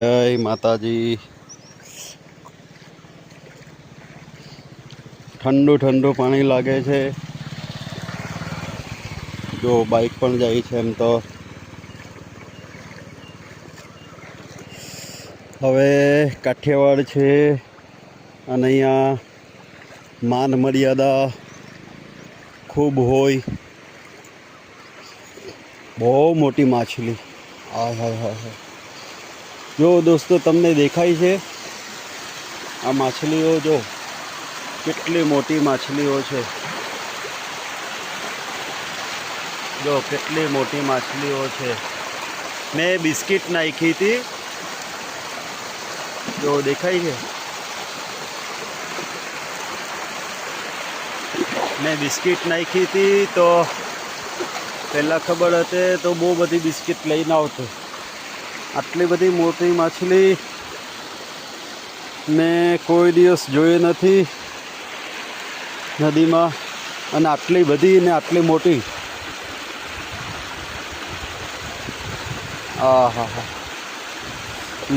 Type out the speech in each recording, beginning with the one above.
જય માતાજી। ઠંડુ ઠંડુ પાણી લાગે છે। જો બાઇક પણ જાય છે। એમ તો હવે કાઠિયાવાડ છે અને અહીંયા માન મર્યાદા ખૂબ હોય। બહુ મોટી માછલી। હા હા હા હા, જો દોસ્તો તમને દેખાય છે આ માછલીઓ? જો કેટલી મોટી માછલીઓ છે। જો કેટલી મોટી માછલીઓ છે। મેં બિસ્કિટ નાખી હતી। જો દેખાય છે? મેં બિસ્કિટ નાખી હતી તો પહેલાં ખબર હતી તો બહુ બધી બિસ્કિટ લઈને આવતો। આટલી બધી મોટી માછલી મેં કોઈ દિવસ જોઈ નથી નદીમાં, અને આટલી બધી ને આટલી મોટી। હા હા હા,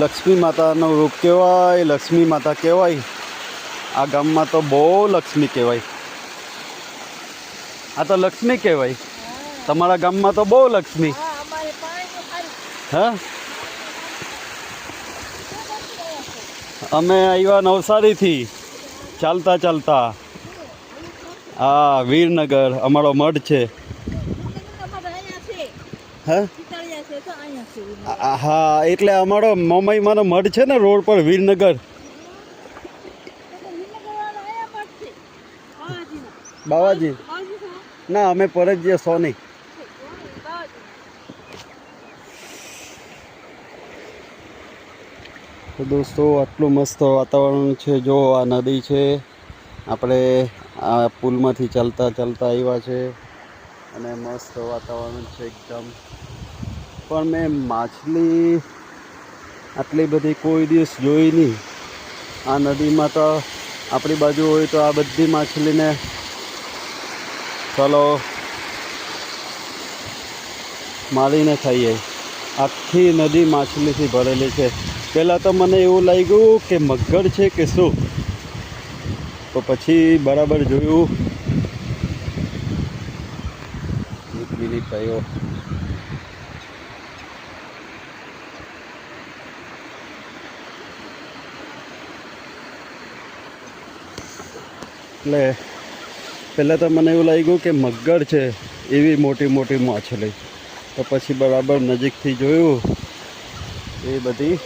લક્ષ્મી માતાનું રૂપ કહેવાય। લક્ષ્મી માતા કહેવાય। આ ગામમાં તો બહુ લક્ષ્મી કહેવાય। આ તો લક્ષ્મી કહેવાય। તમારા ગામમાં તો બહુ લક્ષ્મી। હા, અમે આવ્યા નવસારીથી ચાલતા ચાલતા। હા, વીરનગર અમારો મઢ છે। હા હા, એટલે અમારો મમ્મીમાંનો મઢ છે ને રોડ પર વીરનગર। બાવાજી ના, અમે પરજીયા સોની। તો દોસ્તો આટલું મસ્ત વાતાવરણ છે। જો આ નદી છે, આપણે આ પુલમાંથી ચાલતા ચાલતા આવ્યા છે અને મસ્ત વાતાવરણ છે એકદમ। પણ મેં માછલી આટલી બધી કોઈ દિવસ જોઈ નહીં। આ નદીમાં તો આપણી બાજુ હોય તો આ બધી માછલીને ચાલો મારીને ખાઈએ। આખી નદી માછલીથી ભરેલી છે। પહેલાં તો મને એવું લાગ્યું કે મગર છે કે શું, તો પછી બરાબર જોયું। એક મિનિટ થયો। એટલે પહેલાં તો મને એવું લાગ્યું કે મગર છે, એવી મોટી મોટી માછલી। તો પછી બરાબર નજીકથી જોયું એ બધી